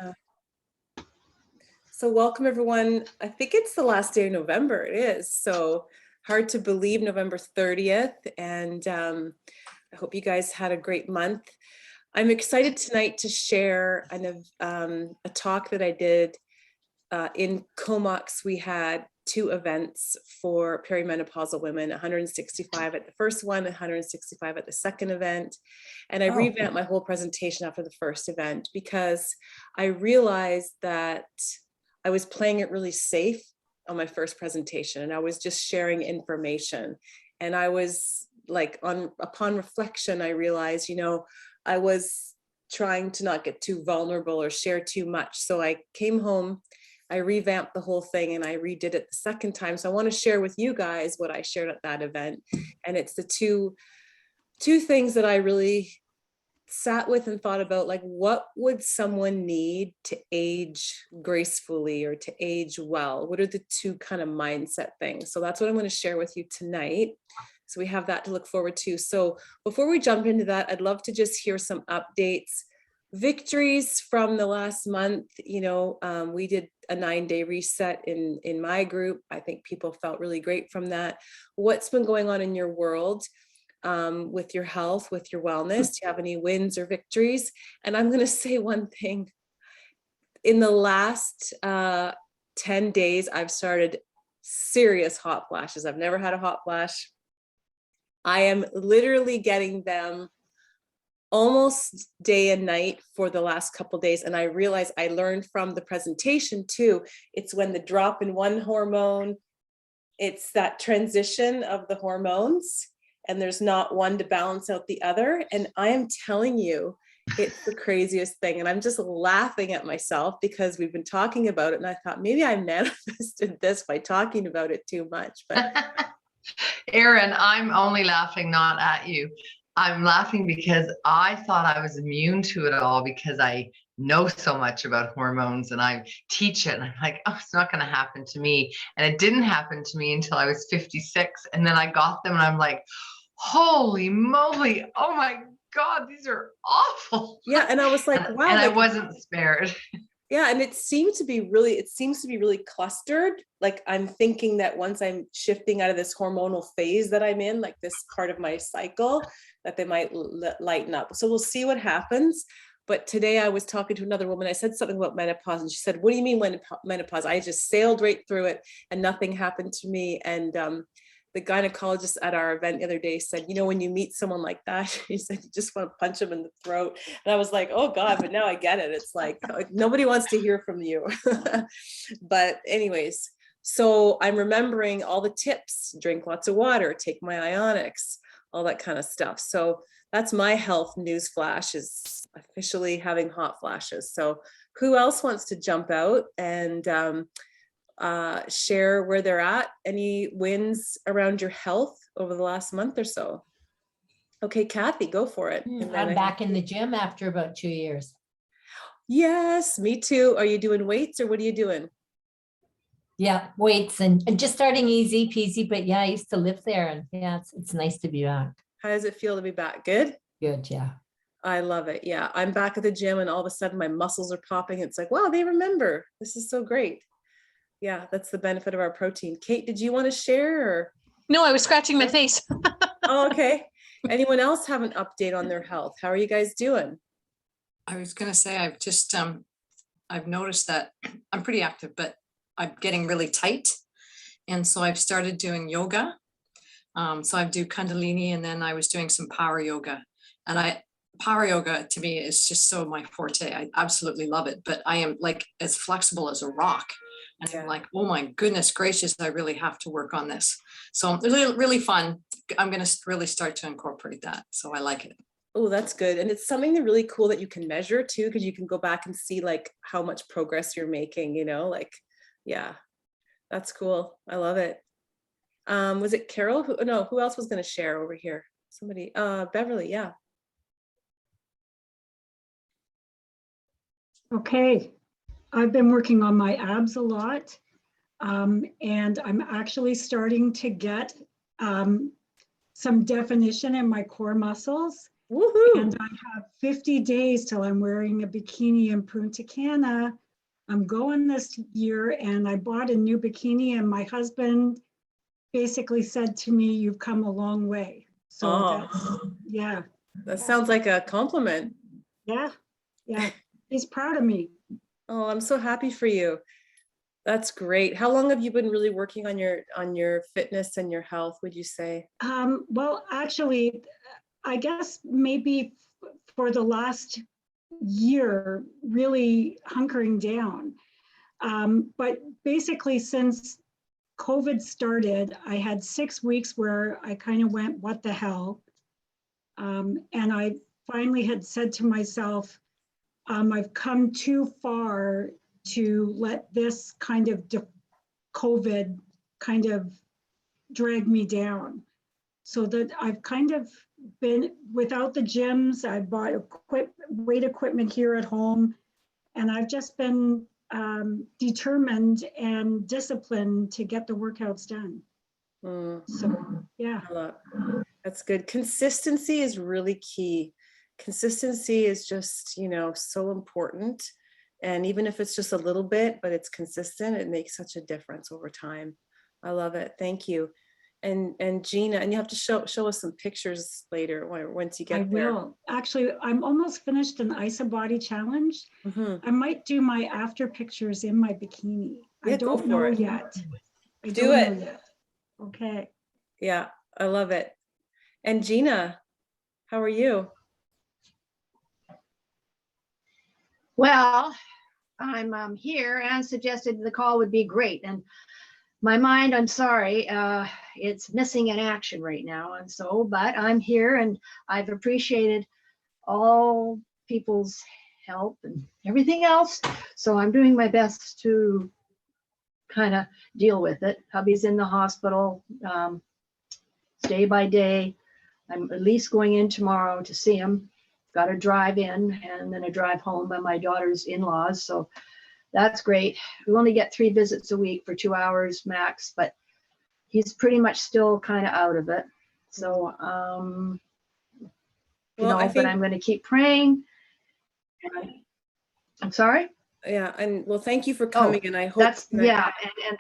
Uh, so welcome everyone. I think it's the last day of November. It is. So hard to believe, November 30th. And I hope you guys had a great month. I'm excited tonight to share a talk that I did in Comox. We had 2 events for perimenopausal women, 165 at the first one, 165 at the second event. And I revamped my whole presentation after the first event because I realized that I was playing it really safe on my first presentation, and I was just sharing information. And I was like, upon reflection, I realized, I was trying to not get too vulnerable or share too much. So I came home, I revamped the whole thing, and I redid it the second time. So I want to share with you guys what I shared at that event. And it's the two things that I really sat with and thought about, like, what would someone need to age gracefully or to age well? What are the 2 kind of mindset things? So that's what I'm going to share with you tonight. So we have that to look forward to. So before we jump into that, I'd love to just hear some updates, victories from the last month. We did a 9-day reset in my group. I think people felt really great from that. What's been going on in your world? With your health, with your wellness? Do you have any wins or victories? And I'm going to say one thing. In the last 10 days, I've started serious hot flashes. I've never had a hot flash. I am literally getting them almost day and night for the last couple of days. And I realized I learned from the presentation too. It's when the drop in one hormone, it's that transition of the hormones, and there's not one to balance out the other. And I am telling you, it's the craziest thing. And I'm just laughing at myself because we've been talking about it. And I thought maybe I manifested this by talking about it too much. But Erin, I'm only laughing not at you. I'm laughing because I thought I was immune to it all because I know so much about hormones and I teach it. And I'm like, oh, it's not going to happen to me. And it didn't happen to me until I was 56. And then I got them and I'm like, holy moly, oh my God, these are awful. Yeah. And I was like, wow. And I wasn't spared. Yeah. And it seems to be really clustered. Like, I'm thinking that once I'm shifting out of this hormonal phase that I'm in, like this part of my cycle, that they might lighten up. So we'll see what happens. But today I was talking to another woman. I said something about menopause, and she said, what do you mean menopause? I just sailed right through it and nothing happened to me. And the gynecologist at our event the other day said, when you meet someone like that, he said, you just want to punch them in the throat. And I was like, oh God, but now I get it. It's like, nobody wants to hear from you. But anyways, so I'm remembering all the tips: drink lots of water, take my ionics, all that kind of stuff. So that's my health news flash, is officially having hot flashes. So who else wants to jump out and share where they're at? Any wins around your health over the last month or so? Okay, Kathy, go for it. I'm back in the gym after about 2 years. Yes, me too. Are you doing weights or what are you doing? Yeah, weights and just starting easy peasy, but yeah, I used to live there, and yeah, it's nice to be back. How does it feel to be back? Good? Good, yeah. I love it. Yeah, I'm back at the gym and all of a sudden my muscles are popping. It's like, wow, they remember. This is so great. Yeah, that's the benefit of our protein. Kate, did you want to share? Or? No, I was scratching my face. Oh, okay. Anyone else have an update on their health? How are you guys doing? I was going to say, I've just, I've noticed that I'm pretty active, but I'm getting really tight. And so I've started doing yoga. So I do Kundalini, and then I was doing some power yoga. And power yoga to me is just so my forte. I absolutely love it, but I am like as flexible as a rock. And I'm like, oh my goodness gracious, I really have to work on this. So really, really fun. I'm going to really start to incorporate that. So I like it. Oh, that's good. And it's something that really cool that you can measure too, because you can go back and see like how much progress you're making, like, yeah, that's cool. I love it. Was it Carol? Who else was going to share over here? Somebody, Beverly. Yeah. Okay. I've been working on my abs a lot, and I'm actually starting to get some definition in my core muscles. Woohoo. And I have 50 days till I'm wearing a bikini in Punta Cana. I'm going this year and I bought a new bikini and my husband basically said to me, you've come a long way. So Oh, yeah, that sounds like a compliment. yeah. He's proud of me. Oh, I'm so happy for you. That's great. How long have you been really working on your fitness and your health, would you say? Well, actually, I guess maybe for the last year, really hunkering down. But basically, since COVID started, I had 6 weeks where I kind of went, what the hell? And I finally had said to myself, I've come too far to let this kind of COVID kind of drag me down. So that I've kind of been without the gyms. I bought weight equipment here at home, and I've just been determined and disciplined to get the workouts done. So yeah. That's good. Consistency is really key. Consistency is just, so important. And even if it's just a little bit, but it's consistent, it makes such a difference over time. I love it. Thank you. And Gina, and you have to show us some pictures later once you get I there. will. Actually, I'm almost finished an Ice a Body challenge. I might do my after pictures in my bikini. Yeah, I don't know yet. Do it. Okay. Yeah, I love it. And Gina, how are you? Well, I'm here and suggested the call would be great. And my mind, I'm sorry, it's missing in action right now. And so, but I'm here and I've appreciated all people's help and everything else. So I'm doing my best to kind of deal with it. Hubby's in the hospital day by day. I'm at least going in tomorrow to see him. Got a drive in and then a drive home by my daughter's in-laws. So that's great. We only get 3 visits a week for 2 hours max, but he's pretty much still kind of out of it. So, but I'm going to keep praying. I'm sorry. Yeah, and well, thank you for coming. And I hope and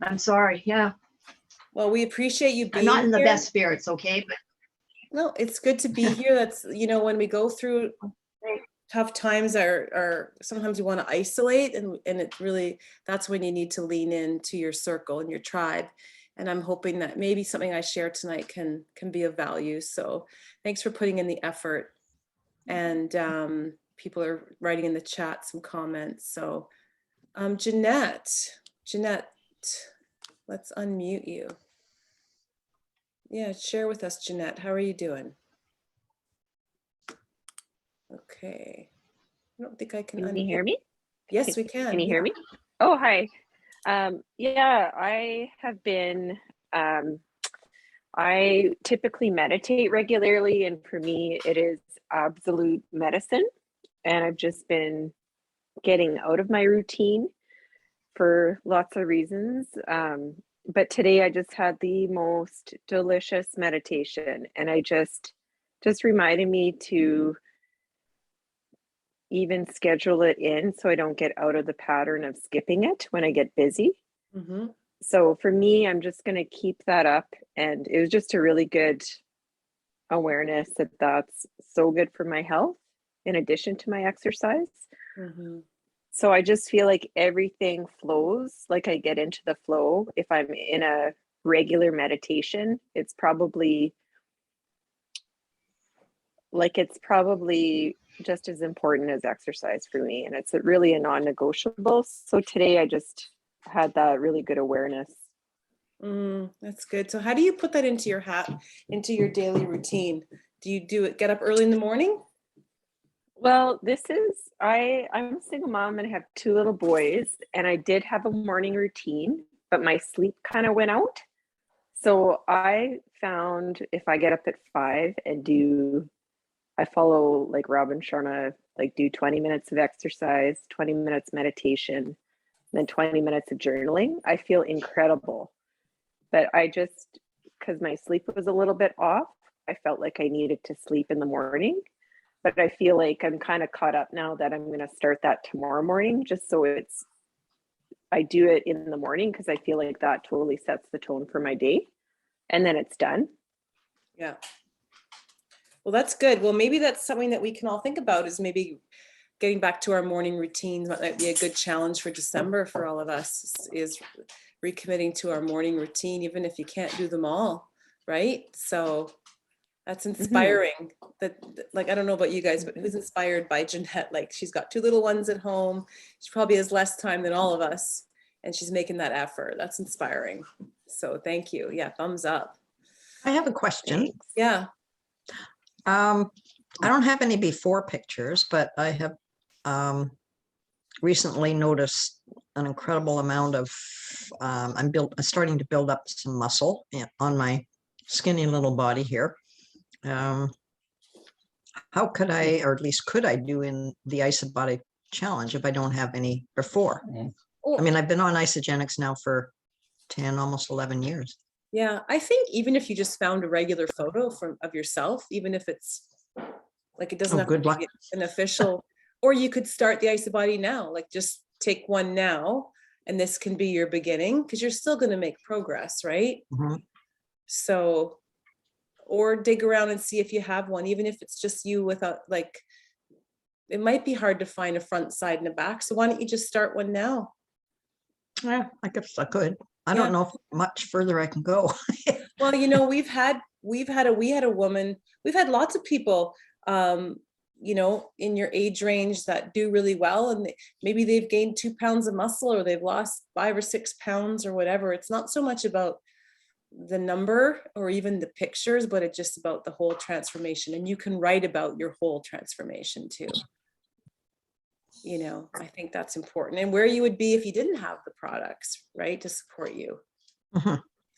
I'm sorry. Yeah. Well, we appreciate you being I'm not in the here. best spirits, okay, but no, it's good to be here. That's when we go through tough times, are sometimes you want to isolate, and it's really, that's when you need to lean into your circle and your tribe. And I'm hoping that maybe something I share tonight can be of value. So thanks for putting in the effort. And people are writing in the chat some comments. So Jeanette, let's unmute you. Yeah, share with us, Jeanette. How are you doing? Okay. I don't think I can. Can you hear me? Yes, we can. Can you hear me? Oh, hi. Yeah, I have been, I typically meditate regularly, and for me, it is absolute medicine. And I've just been getting out of my routine for lots of reasons. But today I just had the most delicious meditation, and I just reminded me to even schedule it in so I don't get out of the pattern of skipping it when I get busy. So for me, I'm just going to keep that up. And it was just a really good awareness that that's so good for my health in addition to my exercise. So I just feel like everything flows, like I get into the flow. If I'm in a regular meditation, it's probably just as important as exercise for me. And it's really a non-negotiable. So today I just had that really good awareness. That's good. So how do you put that into your daily routine? Do you get up early in the morning? Well, I'm a single mom and I have 2 little boys, and I did have a morning routine, but my sleep kind of went out. So I found if I get up at 5 and I follow like Robin Sharma, like do 20 minutes of exercise, 20 minutes meditation, then 20 minutes of journaling, I feel incredible. But because my sleep was a little bit off, I felt like I needed to sleep in the morning. But I feel like I'm kind of caught up now that I'm going to start that tomorrow morning, just so I do it in the morning, because I feel like that totally sets the tone for my day, and then it's done. Yeah. Well, that's good. Well, maybe that's something that we can all think about, is maybe getting back to our morning routines. Might be a good challenge for December for all of us, is recommitting to our morning routine, even if you can't do them all, right? So that's inspiring. That, like, I don't know about you guys, but who's inspired by Jeanette? Like, she's got 2 little ones at home. She probably has less time than all of us, and she's making that effort. That's inspiring. So thank you. Yeah, thumbs up. I have a question. Thanks. Yeah. I don't have any before pictures, but I have recently noticed an incredible amount of I'm starting to build up some muscle on my skinny little body here. How could I, or at least could I, do in the Isobody challenge if I don't have any before? I mean, I've been on isogenics now for 10, almost 11 years. Yeah, I think even if you just found a regular photo of yourself, even if it's like, it doesn't have good to luck. be an official, or you could start the Isobody now, like just take one now, and this can be your beginning, because you're still going to make progress, right? So, or dig around and see if you have one, even if it's just you without, like, it might be hard to find a front, side, and a back. So why don't you just start one now? Yeah, I guess I could. I don't know if much further I can go. Well, you know, we had a woman, we've had lots of people, you know, in your age range that do really well, and maybe they've gained 2 pounds of muscle, or they've lost 5 or 6 pounds or whatever. It's not so much about the number or even the pictures, but it's just about the whole transformation. And you can write about your whole transformation too. You know, I think that's important, and where you would be if you didn't have the products, right, to support you.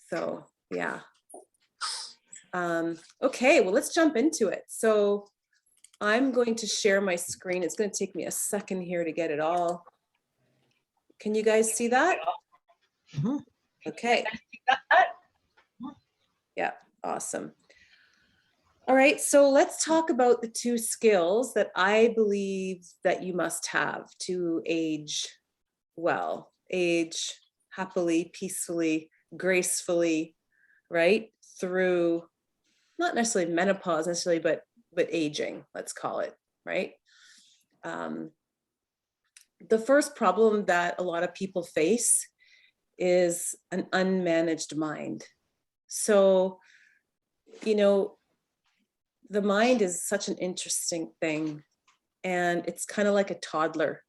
So yeah. Okay, well, let's jump into it. So I'm going to share my screen. It's going to take me a second here to get it all. Can you guys see that? Okay. Yeah, awesome. All right, so let's talk about the 2 skills that I believe that you must have to age well, age happily, peacefully, gracefully, right? Through not necessarily menopause necessarily, but aging, let's call it, right? The first problem that a lot of people face is an unmanaged mind. So, you know, the mind is such an interesting thing, and it's kind of like a toddler.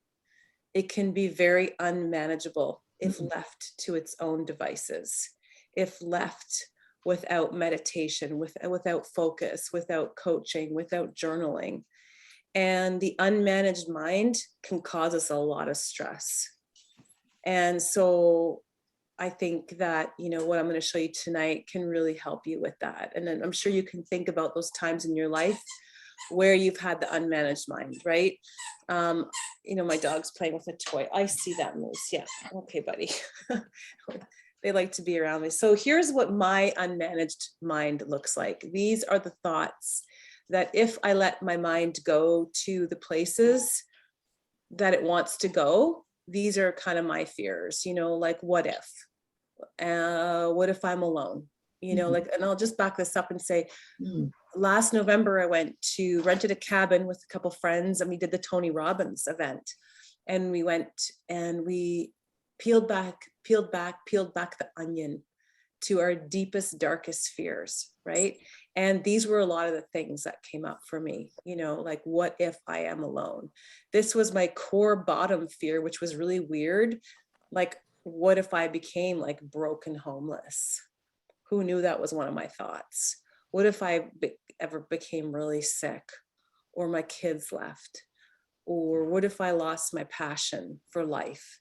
It can be very unmanageable if left to its own devices, if left without meditation, without focus, without coaching, without journaling. And the unmanaged mind can cause us a lot of stress. And so I think that, you know, what I'm going to show you tonight can really help you with that. And then I'm sure you can think about those times in your life where you've had the unmanaged mind, right? You know, my dog's playing with a toy. I see that, Moose. Yeah. Okay, buddy. They like to be around me. So here's what my unmanaged mind looks like. These are the thoughts that if I let my mind go to the places that it wants to go, these are kind of my fears, you know, like what if I'm alone, you know, like, and I'll just back this up and say, last November, I rented a cabin with a couple friends, and we did the Tony Robbins event, and we went and we peeled back the onion to our deepest, darkest fears, right? And these were a lot of the things that came up for me, you know, like, what if I am alone? This was my core bottom fear, which was really weird. Like, what if I became like broken homeless? Who knew that was one of my thoughts? What if I ever became really sick, or my kids left? Or what if I lost my passion for life,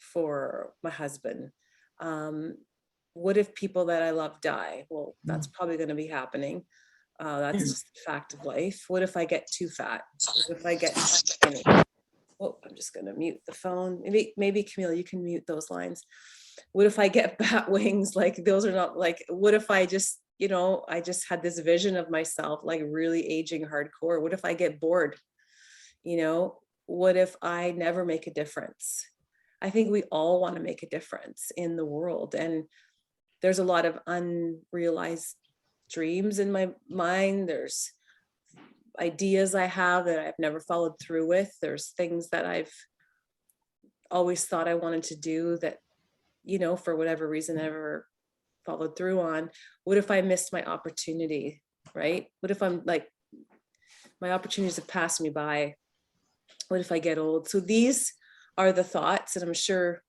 for my husband? What if people that I love die? Well, that's probably going to be happening. That's just the fact of life. What if I get too fat? What if I get skinny? Oh, I'm just going to mute the phone. Maybe Camille, you can mute those lines. What if I get bat wings? Like, those are not like, what if I just, you know, I just had this vision of myself like really aging hardcore. What if I get bored? You know, what if I never make a difference? I think we all want to make a difference in the world. And there's a lot of unrealized dreams in my mind. There's ideas I have that I've never followed through with. There's things that I've always thought I wanted to do that, you know, for whatever reason, I never followed through on. What if I missed my opportunity, right? What if I'm like, my opportunities have passed me by? What if I get old? So these are the thoughts, and I'm sure,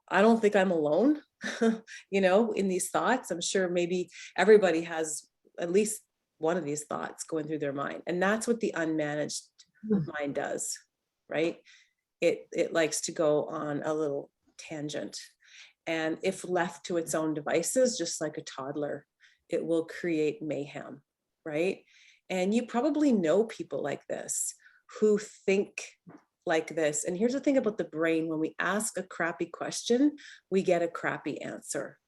I don't think I'm alone, you know, in these thoughts. I'm sure maybe everybody has at least one of these thoughts going through their mind. And that's what the unmanaged mind does, right? It likes to go on a little tangent. And if left to its own devices, just like a toddler, it will create mayhem, right? And you probably know people like this who think like this. And here's the thing about the brain: when we ask a crappy question, we get a crappy answer,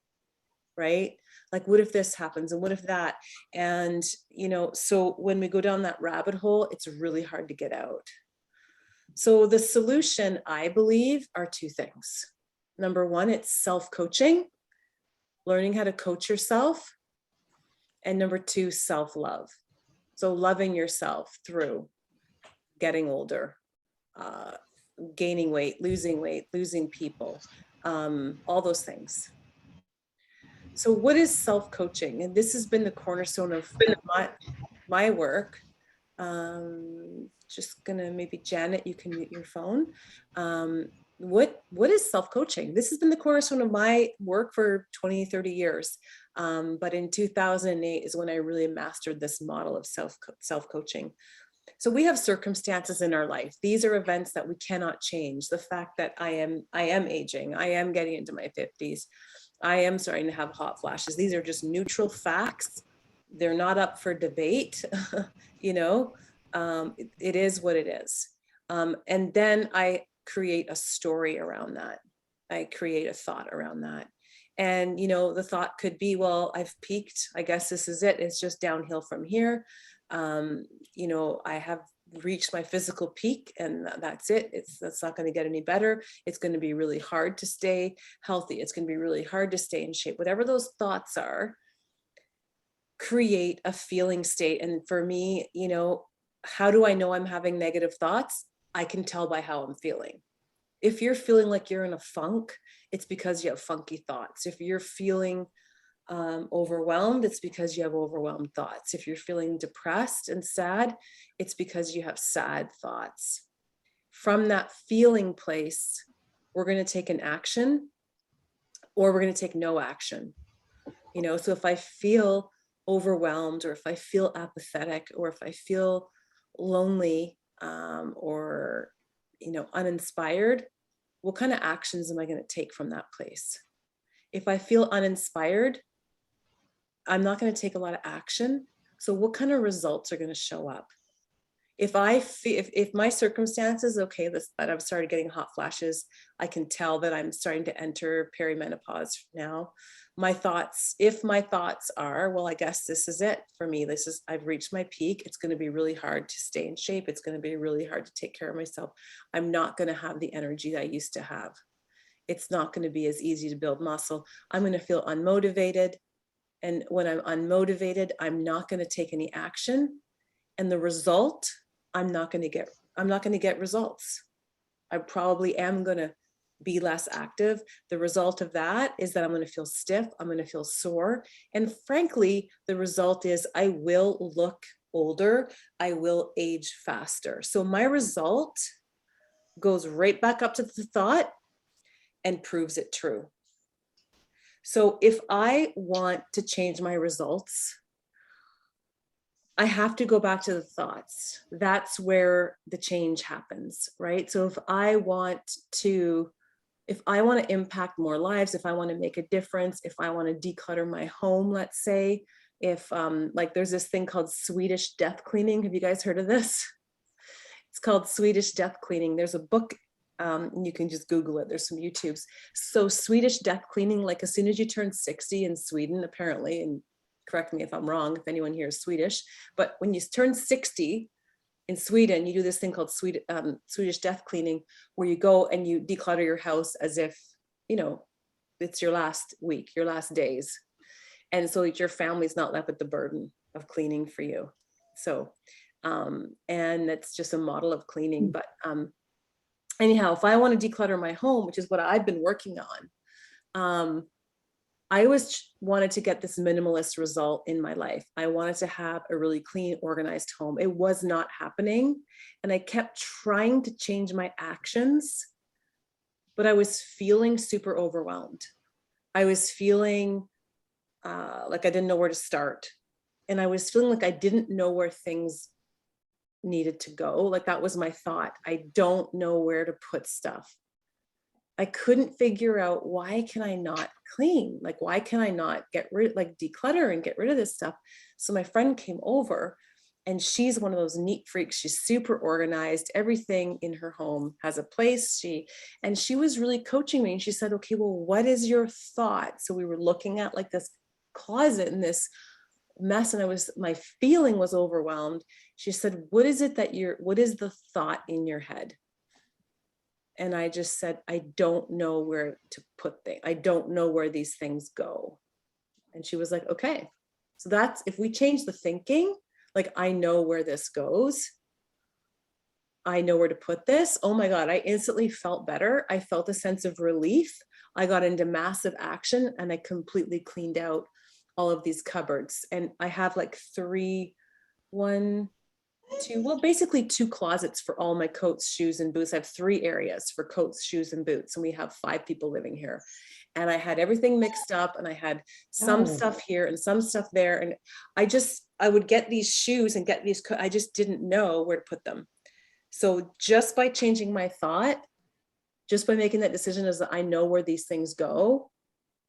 right? Like, what if this happens? And what if that? And, you know, so when we go down that rabbit hole, it's really hard to get out. So the solution, I believe, are two things. Number one, it's self-coaching, learning how to coach yourself. And number two, self-love. So loving yourself through getting older, gaining weight, losing people, all those things. So what is self-coaching? And this has been the cornerstone of my work. Just gonna, maybe Janet, you can mute your phone. What is self-coaching? This has been the cornerstone of my work for 20, 30 years. But in 2008 is when I really mastered this model of self-coaching. So we have circumstances in our life. These are events that we cannot change. The fact that I am aging, I am getting into my 50s, I am starting to have hot flashes. These are just neutral facts. They're not up for debate. You know, it is what it is. And then I create a story around that. I create a thought around that. And, you know, the thought could be, well, I've peaked. I guess this is it. It's just downhill from here. You know, I have reached my physical peak and that's it. That's not going to get any better. It's going to be really hard to stay healthy. It's going to be really hard to stay in shape. Whatever those thoughts are, create a feeling state. And for me, you know, how do I know I'm having negative thoughts? I can tell by how I'm feeling. If you're feeling like you're in a funk, it's because you have funky thoughts. If you're feeling overwhelmed, it's because you have overwhelmed thoughts. If you're feeling depressed and sad, it's because you have sad thoughts. From that feeling place, we're going to take an action or we're going to take no action. You know, so if I feel overwhelmed, or if I feel apathetic, or if I feel lonely, or, you know, uninspired, what kind of actions am I going to take from that place? If I feel uninspired, I'm not going to take a lot of action. So what kind of results are going to show up? If I feel, if my circumstances, okay, that I've started getting hot flashes, I can tell that I'm starting to enter perimenopause now. My thoughts, if my thoughts are, well, I guess this is it for me. I've reached my peak. It's going to be really hard to stay in shape. It's going to be really hard to take care of myself. I'm not going to have the energy that I used to have. It's not going to be as easy to build muscle. I'm going to feel unmotivated. And when I'm unmotivated, I'm not going to take any action. And the result, I'm not going to get results. I probably am going to be less active. The result of that is that I'm going to feel stiff. I'm going to feel sore. And frankly, the result is I will look older. I will age faster. So my result goes right back up to the thought and proves it true. So if I want to change my results, I have to go back to the thoughts. That's where the change happens, right? So if I want to impact more lives, if I want to make a difference, if I want to declutter my home, let's say, if like there's this thing called Swedish death cleaning. Have you guys heard of this? It's called Swedish death cleaning. There's a book, you can just Google it. There's some YouTubes. So Swedish death cleaning, like as soon as you turn 60 in Sweden, apparently, and correct me if I'm wrong, if anyone here is Swedish, but when you turn 60 in Sweden, you do this thing called Swedish death cleaning, where you go and you declutter your house as if, you know, it's your last week, your last days. And so that your family's not left with the burden of cleaning for you. So, and that's just a model of cleaning. But anyhow, if I want to declutter my home, which is what I've been working on, I always wanted to get this minimalist result in my life. I wanted to have a really clean, organized home. It was not happening. And I kept trying to change my actions, but I was feeling super overwhelmed. I was feeling like I didn't know where to start. And I was feeling like I didn't know where things needed to go. Like that was my thought. I don't know where to put stuff. I couldn't figure out, why can I not clean? Like, why can I not get rid, like declutter and get rid of this stuff? So my friend came over, and she's one of those neat freaks. She's super organized. Everything in her home has a place. And she was really coaching me, and she said, okay, well, what is your thought? So we were looking at like this closet and this mess, and my feeling was overwhelmed. She said, what is the thought in your head? And I just said, I don't know where to put things. I don't know where these things go. And she was like, okay. So that's, if we change the thinking, like, I know where this goes. I know where to put this. Oh my God, I instantly felt better. I felt a sense of relief. I got into massive action, and I completely cleaned out all of these cupboards. And I have like basically two closets for all my coats, shoes, and boots. I have 3 areas for coats, shoes, and boots. And we have 5 people living here. And I had everything mixed up, and I had some stuff here and some stuff there. And I would get these shoes and get these, I just didn't know where to put them. So just by changing my thought, just by making that decision, is that I know where these things go.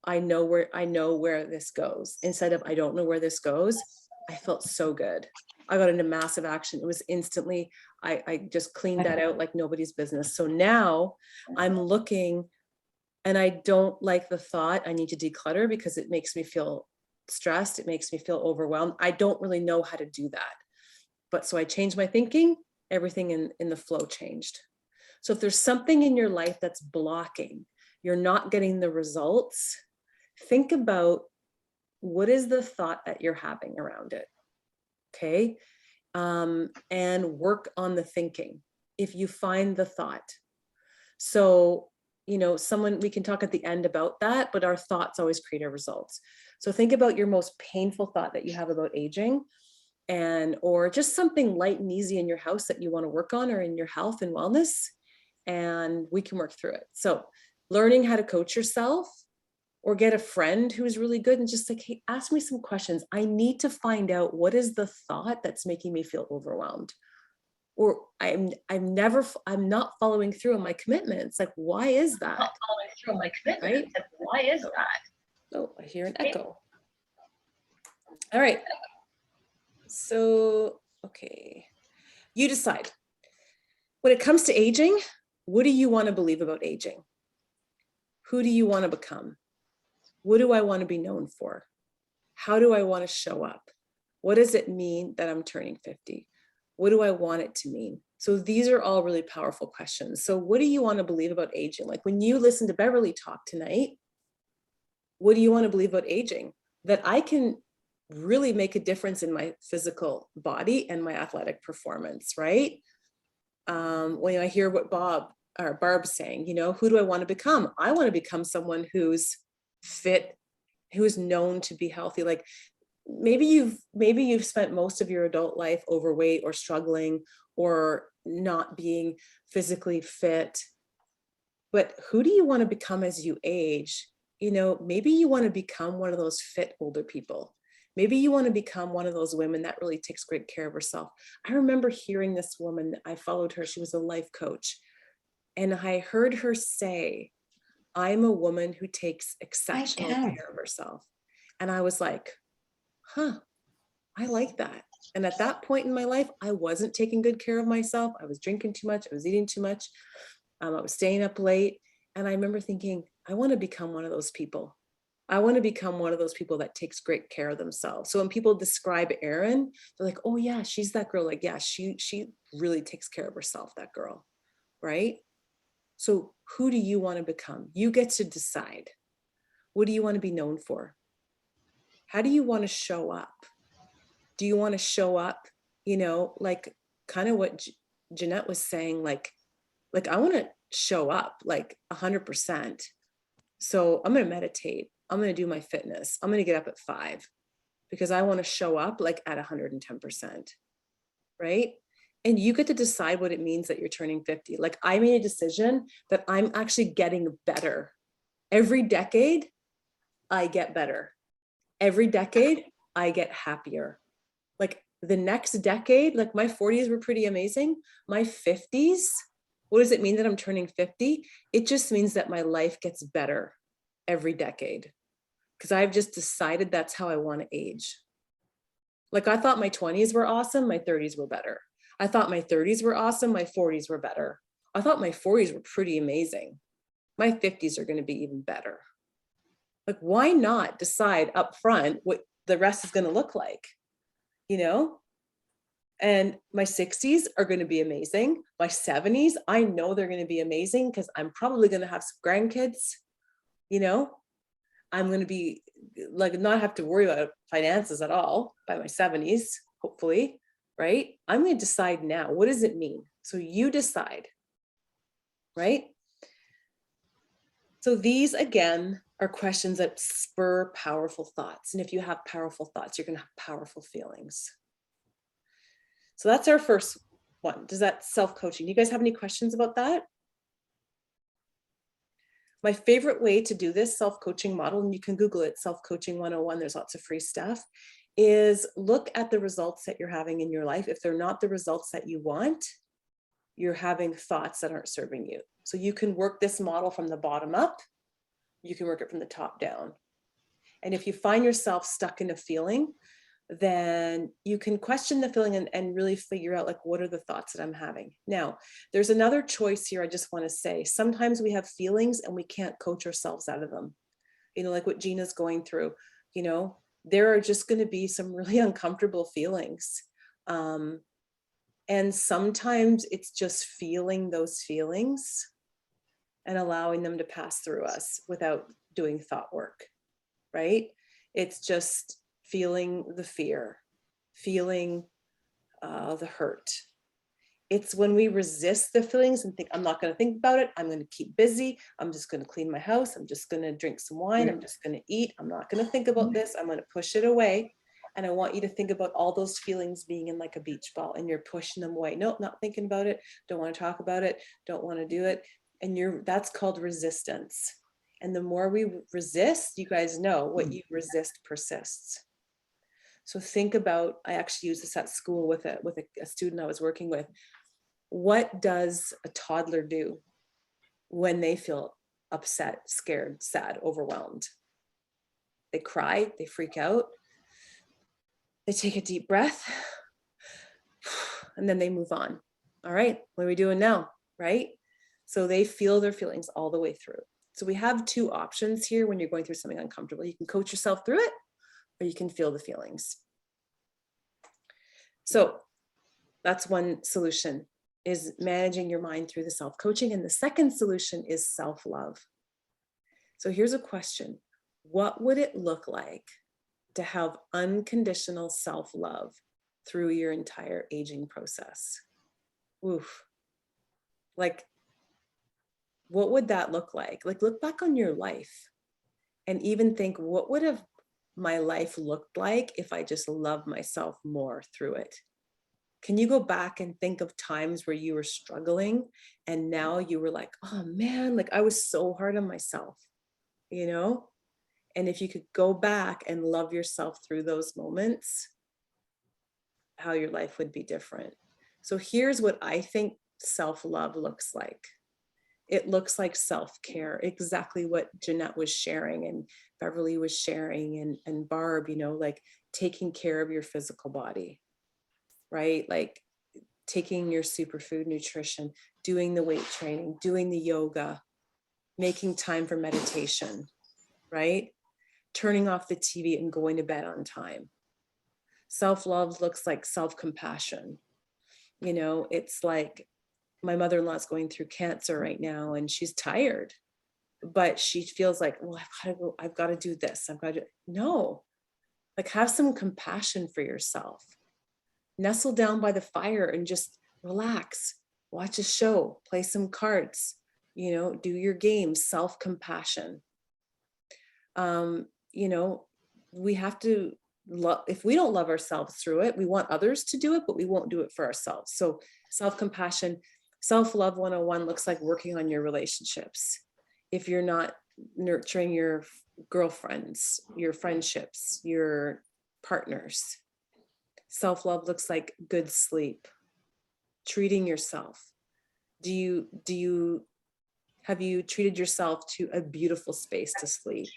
I know where this goes, instead of I don't know where this goes. I felt so good. I got into massive action. It was instantly, I just cleaned that out like nobody's business. So now I'm looking, and I don't like the thought I need to declutter, because it makes me feel stressed. It makes me feel overwhelmed. I don't really know how to do that. But so I changed my thinking, everything in the flow changed. So if there's something in your life that's blocking, you're not getting the results, think about, what is the thought that you're having around it? Okay. And work on the thinking if you find the thought. So, you know, we can talk at the end about that, but our thoughts always create our results. So think about your most painful thought that you have about aging, or just something light and easy in your house that you want to work on, or in your health and wellness, and we can work through it. So learning how to coach yourself, or get a friend who's really good, and just like, hey, ask me some questions. I need to find out, what is the thought that's making me feel overwhelmed? Or I'm not following through on my commitments. Like, why is that? Not following through on my commitments. Right? Why is that? Oh, I hear an echo. All right. So, okay. You decide. When it comes to aging, what do you want to believe about aging? Who do you want to become? What do I want to be known for? How do I want to show up? What does it mean that I'm turning 50? What do I want it to mean? So these are all really powerful questions. So what do you want to believe about aging? Like when you listen to Beverly talk tonight, what do you want to believe about aging? That I can really make a difference in my physical body and my athletic performance, right? When I hear what Barb's saying, you know, who do I want to become? I want to become someone who's fit, who's known to be healthy. Like maybe you've spent most of your adult life overweight or struggling or not being physically fit, but who do you want to become as you age? You know, maybe you want to become one of those fit older people. Maybe you want to become one of those women that really takes great care of herself. I remember hearing this woman, I followed her, she was a life coach, and I heard her say, I'm a woman who takes exceptional care of herself. And I was like, huh, I like that. And at that point in my life, I wasn't taking good care of myself. I was drinking too much. I was eating too much. I was staying up late. And I remember thinking, I want to become one of those people. I want to become one of those people that takes great care of themselves. So when people describe Erin, they're like, oh yeah, she's that girl. Like, yeah, she really takes care of herself, that girl, right? So who do you want to become? You get to decide. What do you want to be known for? How do you want to show up? Do you want to show up, you know, like kind of what Jeanette was saying, like I want to show up like 100%. So I'm going to meditate. I'm going to do my fitness. I'm going to get up at 5 because I want to show up like at 110%. Right? And you get to decide what it means that you're turning 50. Like I made a decision that I'm actually getting better. Every decade, I get better. Every decade, I get happier. Like the next decade, like my 40s were pretty amazing. My 50s, what does it mean that I'm turning 50? It just means that my life gets better every decade because I've just decided that's how I want to age. Like I thought my 20s were awesome, my 30s were better. I thought my 30s were awesome, my 40s were better. I thought my 40s were pretty amazing. My 50s are going to be even better. Like, why not decide up front what the rest is going to look like, you know? And my 60s are going to be amazing. My 70s, I know they're going to be amazing because I'm probably going to have some grandkids, you know? I'm going to be like, not have to worry about finances at all by my 70s, hopefully, right? I'm going to decide now, what does it mean? So you decide, right? So these, again, are questions that spur powerful thoughts. And if you have powerful thoughts, you're going to have powerful feelings. So that's our first one. Does that self-coaching? Do you guys have any questions about that? My favorite way to do this self-coaching model, and you can Google it, self-coaching 101, there's lots of free stuff, is look at the results that you're having in your life. If they're not the results that you want, you're having thoughts that aren't serving you. So you can work this model from the bottom up. You can work it from the top down. And if you find yourself stuck in a feeling, then you can question the feeling and really figure out like, what are the thoughts that I'm having? Now, there's another choice here I just want to say. Sometimes we have feelings and we can't coach ourselves out of them. You know, like what Gina's going through, you know, there are just going to be some really uncomfortable feelings. And sometimes it's just feeling those feelings and allowing them to pass through us without doing thought work, right? It's just feeling the fear, feeling the hurt. It's when we resist the feelings and think, I'm not going to think about it. I'm going to keep busy. I'm just going to clean my house. I'm just going to drink some wine. I'm just going to eat. I'm not going to think about this. I'm going to push it away. And I want you to think about all those feelings being in like a beach ball and you're pushing them away. Nope, not thinking about it. Don't want to talk about it. Don't want to do it. And that's called resistance. And the more we resist, you guys know what you resist persists. So think about, I actually used this at school with a student I was working with. What does a toddler do when they feel upset, scared, sad, overwhelmed? They cry, they freak out, they take a deep breath, and then they move on. All right, what are we doing now, right? So they feel their feelings all the way through. So we have two options here when you're going through something uncomfortable. You can coach yourself through it, or you can feel the feelings. So that's one solution, is managing your mind through the self-coaching. And the second solution is self-love. So here's a question. What would it look like to have unconditional self-love through your entire aging process? Oof. Like, what would that look like? Like, look back on your life and even think, what would have my life looked like if I just loved myself more through it? Can you go back and think of times where you were struggling and now you were like, oh man, like I was so hard on myself, you know? And if you could go back and love yourself through those moments, how your life would be different. So here's what I think self-love looks like. It looks like self-care, exactly what Jeanette was sharing and Beverly was sharing and Barb, you know, like taking care of your physical body, right? Like taking your superfood nutrition, doing the weight training, doing the yoga, making time for meditation, right? turning off the TV and going to bed on time. Self-love looks like self-compassion. You know, it's like my mother-in-law is going through cancer right now and she's tired, but she feels like, well, I've got to do this. No, like have some compassion for yourself. Nestle down by the fire and just relax, watch a show, play some cards, you know, do your games, self-compassion. You know, we have to love, if we don't love ourselves through it, we want others to do it, but we won't do it for ourselves. So self-compassion, self-love 101 looks like working on your relationships. If you're not nurturing your girlfriends, your friendships, your partners, self-love looks like good sleep, treating yourself. Have you treated yourself to a beautiful space to sleep?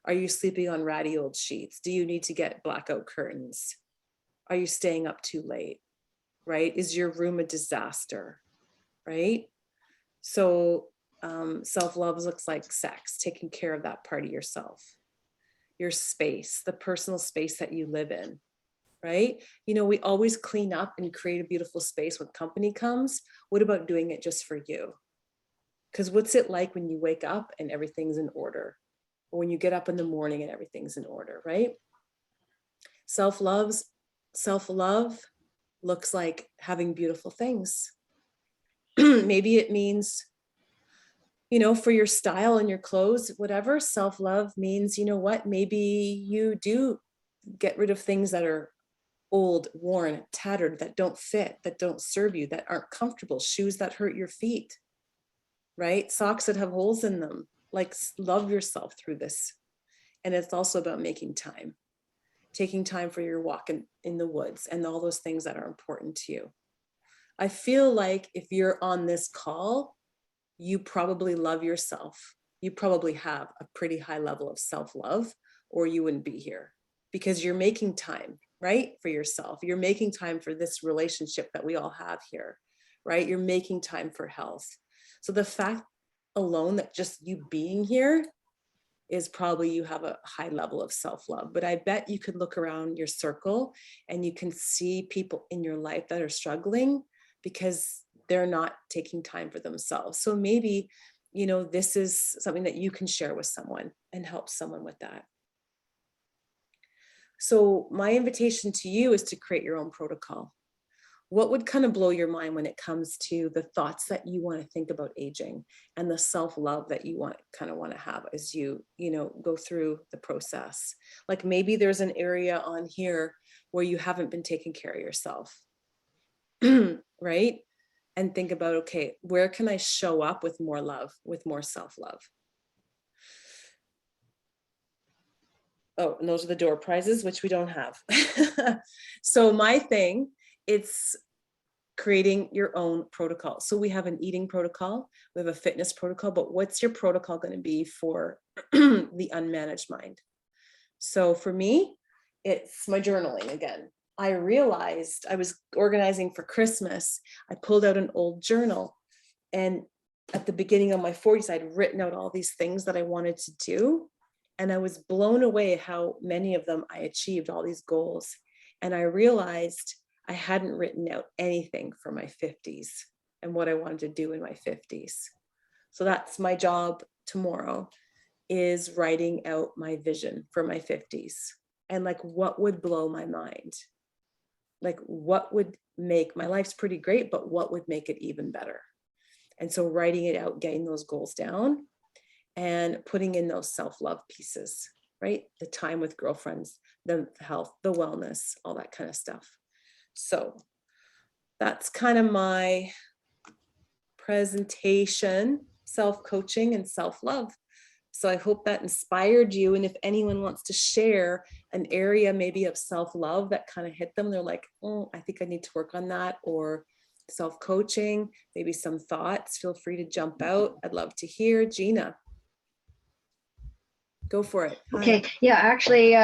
Are you sleeping on ratty old sheets? Do you need to get blackout curtains? Are you staying up too late? Right? Is your room a disaster? Right? So self-love looks like sex, taking care of that part of yourself, your space, the personal space that you live in. Right? You know, we always clean up and create a beautiful space when company comes. What about doing it just for you? Because what's it like when you wake up and everything's in order? Or when you get up in the morning and everything's in order, right? Self-love looks like having beautiful things. Maybe it means, you know, for your style and your clothes, whatever. Self-love means, you know what, maybe you do get rid of things that are old, worn, tattered, that don't fit, that don't serve you, that aren't comfortable, shoes that hurt your feet, right? Socks that have holes in them. Like, love yourself through this. And it's also about making time, taking time for your walk in the woods and all those things that are important to you. I feel like if you're on this call, you probably love yourself. You probably have a pretty high level of self-love, or you wouldn't be here, because you're making time, right, for yourself. You're making time for this relationship that we all have here, right? You're making time for health. So the fact alone that just you being here is probably you have a high level of self-love. But I bet you could look around your circle and you can see people in your life that are struggling because they're not taking time for themselves. So maybe, you know, this is something that you can share with someone and help someone with that. So my invitation to you is to create your own protocol. What would kind of blow your mind when it comes to the thoughts that you want to think about aging and the self-love that you want to have as you know, go through the process? Like maybe there's an area on here where you haven't been taking care of yourself, right? And think about, okay, where can I show up with more love, with more self-love? Oh, and those are the door prizes, which we don't have. So my thing, it's creating your own protocol. So we have an eating protocol, we have a fitness protocol, but what's your protocol going to be for the unmanaged mind? So for me, it's my journaling again. I realized I was organizing for Christmas. I pulled out an old journal, and at the beginning of my 40s, I'd written out all these things that I wanted to do. And I was blown away how many of them I achieved, all these goals. And I realized I hadn't written out anything for my 50s and what I wanted to do in my 50s. So that's my job tomorrow, is writing out my vision for my 50s and like what would blow my mind. Like what would make my life's pretty great, but what would make it even better? And so writing it out, getting those goals down and putting in those self-love pieces, right? The time with girlfriends, the health, the wellness, all that kind of stuff. So that's kind of my presentation, self-coaching and self-love. So I hope that inspired you. And if anyone wants to share an area maybe of self-love that kind of hit them, they're like, oh, I think I need to work on that, or self-coaching, maybe some thoughts, feel free to jump out. I'd love to hear. Gina, go for it. Okay, yeah, actually,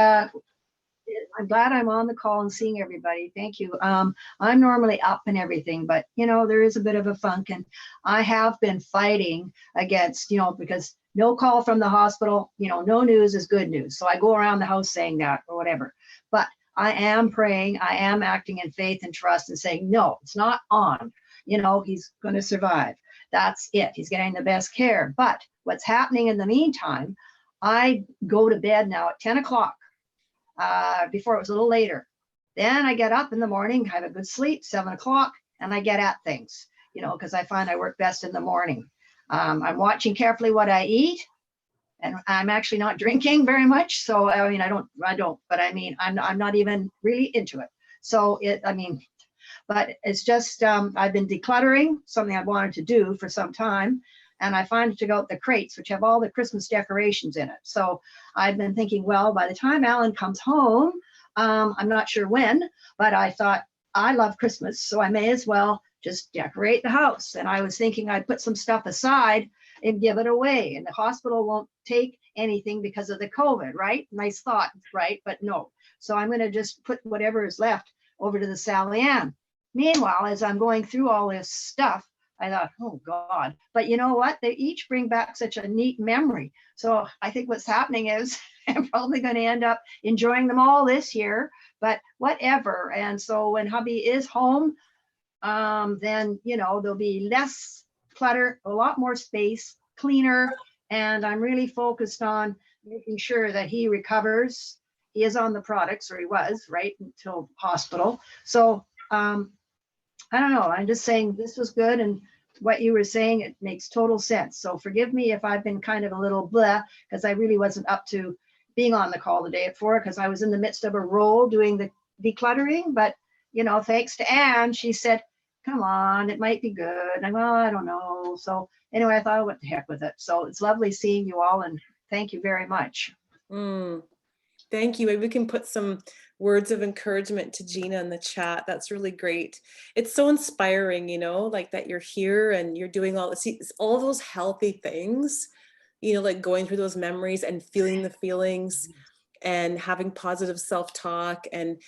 I'm glad I'm on the call and seeing everybody. Thank you. I'm normally up and everything, but there is a bit of a funk, and I have been fighting against, because no call from the hospital, no news is good news. So I go around the house saying that or whatever. But I am praying, I am acting in faith and trust and saying, no, it's not on. He's going to survive. That's it. He's getting the best care. But what's happening in the meantime, I go to bed now at 10 o'clock. Before it was a little later. Then I get up in the morning, have a good sleep, 7 o'clock, and I get at things, because I find I work best in the morning. I'm watching carefully what I eat, and I'm actually not drinking very much. So, I don't, but I'm not even really into it. So but it's just, I've been decluttering, something I've wanted to do for some time. And I finally took out the crates, which have all the Christmas decorations in it. So I've been thinking, well, by the time Alan comes home, I'm not sure when, but I thought I love Christmas, so I may as well just decorate the house. And I was thinking I'd put some stuff aside and give it away. And the hospital won't take anything because of the COVID, right? Nice thought, right? But no. So I'm going to just put whatever is left over to the Sally Ann. Meanwhile, as I'm going through all this stuff, I thought, oh God, but you know what? They each bring back such a neat memory. So I think what's happening is I'm probably going to end up enjoying them all this year, but whatever. And so when hubby is home, then, there'll be less clutter, a lot more space, cleaner. And I'm really focused on making sure that he recovers. He is on the products, or he was, right, until hospital. So, I don't know. I'm just saying this was good. And what you were saying, it makes total sense. So forgive me if I've been kind of a little blah, because I really wasn't up to being on the call today at 4, because I was in the midst of a role doing the decluttering. But, thanks to Anne, she said, come on, it might be good. And well, I don't know. So anyway, I thought, what the heck with it. So it's lovely seeing you all. And thank you very much. Thank you. Maybe we can put some words of encouragement to Gina in the chat. That's really great. It's so inspiring, like that you're here and you're doing all those healthy things, like going through those memories and feeling the feelings and having positive self-talk and,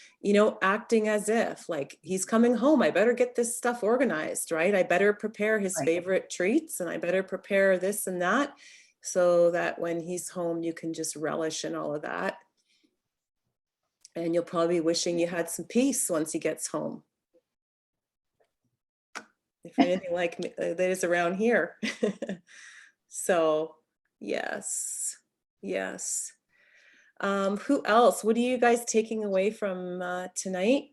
acting as if like he's coming home. I better get this stuff organized, right? I better prepare his favorite treats, and I better prepare this and that, so that when he's home, you can just relish in all of that. And you'll probably be wishing you had some peace once he gets home. If you're anything like me, that is around here. So, yes. Who else? What are you guys taking away from tonight?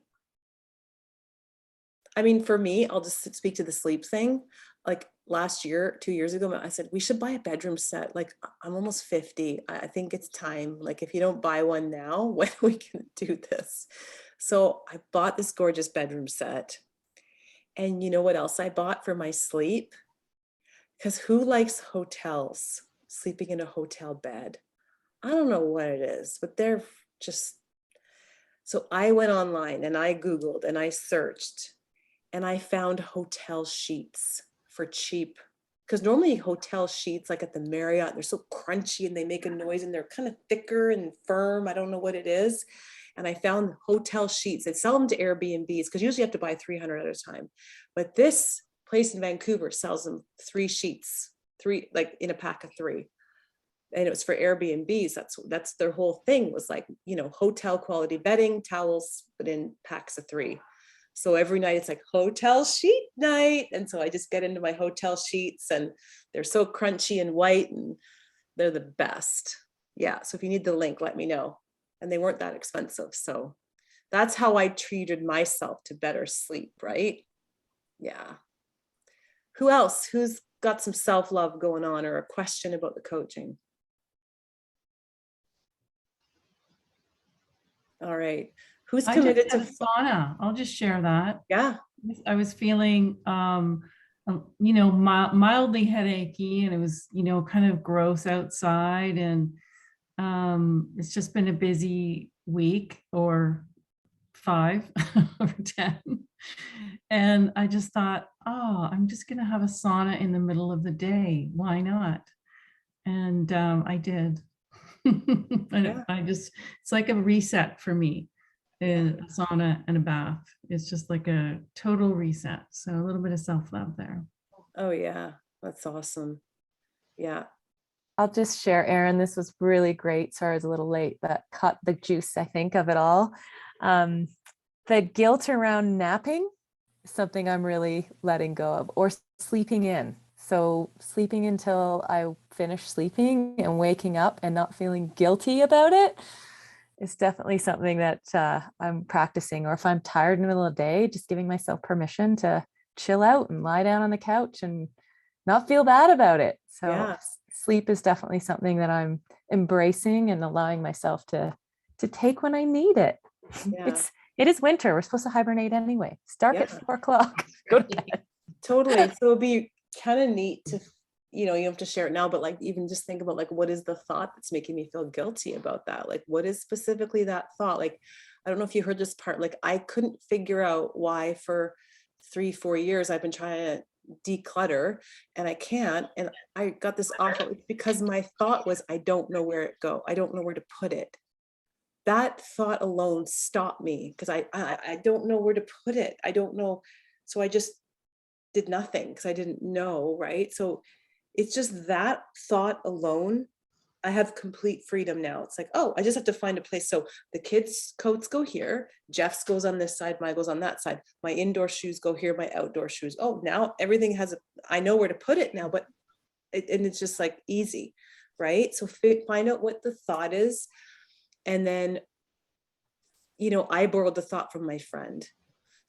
For me, I'll just speak to the sleep thing. Like last year, 2 years ago, I said, we should buy a bedroom set. Like, I'm almost 50. I think it's time. Like, if you don't buy one now, when are we can do this? So I bought this gorgeous bedroom set. And you know what else I bought for my sleep? Because who likes hotels, sleeping in a hotel bed? I don't know what it is, but they're just, so I went online and I Googled and I searched and I found hotel sheets for cheap, because normally hotel sheets like at the Marriott, they're so crunchy and they make a noise and they're kind of thicker and firm. I don't know what it is. And I found hotel sheets. They sell them to Airbnbs because usually you have to buy 300 at a time. But this place in Vancouver sells them 3 sheets, 3 like in a pack of 3. And it was for Airbnbs. That's their whole thing, was like, hotel quality bedding, towels, but in packs of 3. So every night it's like hotel sheet night. And so I just get into my hotel sheets and they're so crunchy and white and they're the best. Yeah. So if you need the link, let me know. And they weren't that expensive. So that's how I treated myself to better sleep, right? Yeah. Who else? Who's got some self-love going on or a question about the coaching? All right. Who's committed to sauna? I'll just share that. Yeah. I was feeling, mildly headachy, and it was, kind of gross outside, and it's just been a busy week or 5 or 10. And I just thought, oh, I'm just going to have a sauna in the middle of the day. Why not? And I did. And it's like a reset for me. a sauna and a bath. It's just like a total reset. So a little bit of self-love there. Oh yeah, that's awesome. Yeah. I'll just share, Erin, this was really great. Sorry, I was a little late, but cut the juice, I think, of it all. The guilt around napping is something I'm really letting go of, or sleeping in. So sleeping until I finish sleeping and waking up and not feeling guilty about it is definitely something that I'm practicing. Or if I'm tired in the middle of the day, just giving myself permission to chill out and lie down on the couch and not feel bad about it. So Yeah. sleep is definitely something that I'm embracing and allowing myself to take when I need it. Yeah. It is winter. We're supposed to hibernate anyway. It's dark at Yeah. 4 o'clock. Go to bed. Totally. So it'd be kind of neat to, you know, you have to share it now, but like even just think about like, what is the thought that's making me feel guilty about that? Like, what is specifically that thought? Like, I don't know if you heard this part, like I couldn't figure out why for 3-4 years I've been trying to declutter and I can't. And I got this awful because my thought was, I don't know where it go. I don't know where to put it. That thought alone stopped me because I don't know where to put it. I don't know. So I just did nothing because I didn't know, right? So it's just that thought alone. I have complete freedom now. It's like, oh, I just have to find a place. So the kids' coats go here. Jeff's goes on this side. Mine goes on that side. My indoor shoes go here. My outdoor shoes. Oh, now everything has I know where to put it now, but and it's just like easy, right? So find out what the thought is. And then, you know, I borrowed the thought from my friend.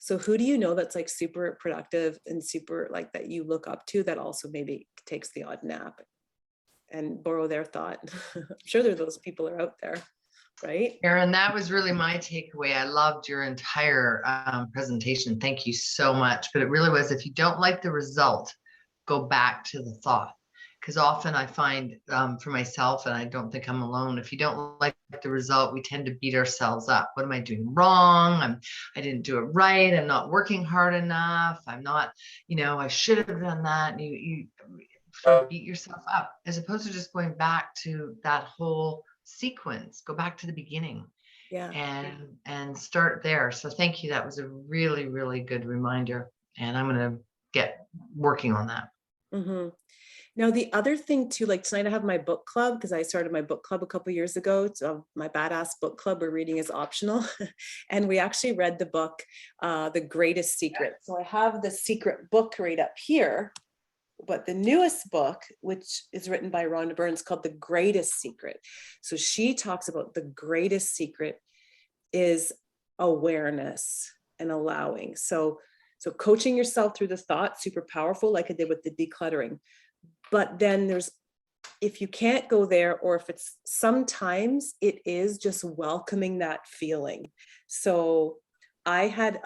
So who do you know that's like super productive and super like that you look up to that also maybe takes the odd nap and borrow their thought? I'm sure those people are out there, right? Erin, that was really my takeaway. I loved your entire presentation. Thank you so much. But it really was, if you don't like the result, go back to the thought. Because often I find for myself, and I don't think I'm alone, if you don't like the result, we tend to beat ourselves up. What am I doing wrong? I didn't do it right. I'm not working hard enough. I'm not, you know, I should have done that. And you beat yourself up, as opposed to just going back to that whole sequence. Go back to the beginning. Yeah. And start there. So thank you. That was a really, really good reminder. And I'm going to get working on that. Mm-hmm. Now, the other thing too, like tonight I have my book club because I started my book club a couple of years ago. So my badass book club where reading is optional. And we actually read the book, The Greatest Secret. So I have the secret book right up here, but the newest book, which is written by Rhonda Byrne, called The Greatest Secret. So she talks about the greatest secret is awareness and allowing. So coaching yourself through the thought, super powerful, like I did with the decluttering. But then if you can't go there, or if it's sometimes it is just welcoming that feeling. So I had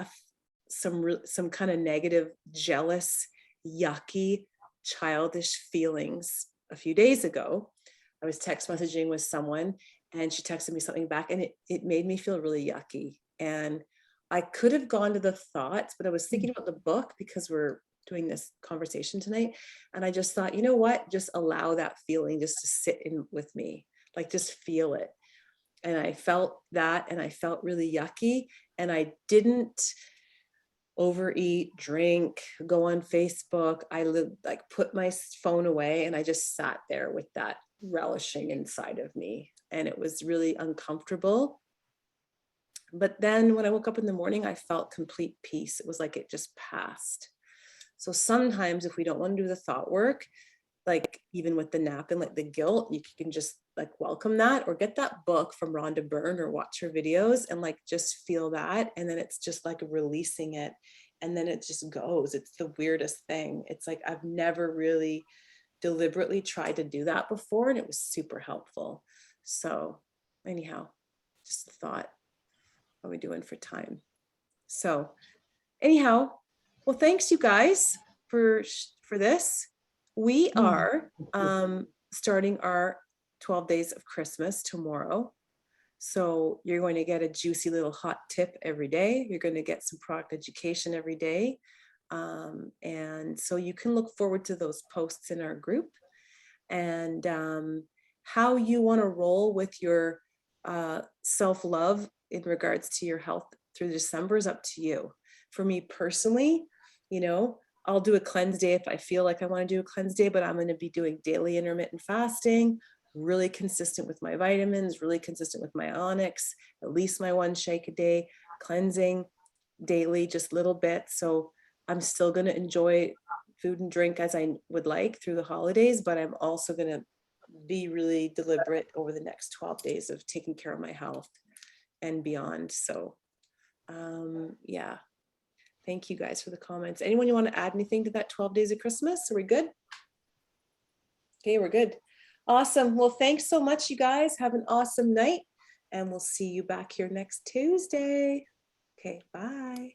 some kind of negative, jealous, yucky, childish feelings a few days ago. I was text messaging with someone and she texted me something back and it made me feel really yucky. And I could have gone to the thoughts, but I was thinking about the book because we're doing this conversation tonight. And I just thought, you know what, just allow that feeling just to sit in with me, like just feel it. And I felt that, and I felt really yucky, and I didn't overeat, drink, go on Facebook. I like put my phone away and I just sat there with that relishing inside of me. And it was really uncomfortable. But then when I woke up in the morning, I felt complete peace. It was like it just passed. So sometimes if we don't want to do the thought work, like even with the nap and like the guilt, you can just like welcome that, or get that book from Rhonda Byrne or watch her videos and like just feel that. And then it's just like releasing it. And then it just goes. It's the weirdest thing. It's like I've never really deliberately tried to do that before, and it was super helpful. So anyhow, just a thought. What are we doing for time? So anyhow, well, thanks you guys for this. We are starting our 12 days of Christmas tomorrow. So you're going to get a juicy little hot tip every day. You're going to get some product education every day. And so you can look forward to those posts in our group, and how you want to roll with your self-love in regards to your health through December is up to you. For me personally, you know, I'll do a cleanse day if I feel like I want to do a cleanse day, but I'm going to be doing daily intermittent fasting, really consistent with my vitamins, really consistent with my onyx, at least my 1 shake a day, cleansing daily, just little bits. So I'm still going to enjoy food and drink as I would like through the holidays, but I'm also going to be really deliberate over the next 12 days of taking care of my health and beyond. So yeah, thank you guys for the comments. Anyone you want to add anything to that 12 days of Christmas? Are we good? Okay, we're good. Awesome. Well, thanks so much, you guys. Have an awesome night, and we'll see you back here next Tuesday. Okay, bye.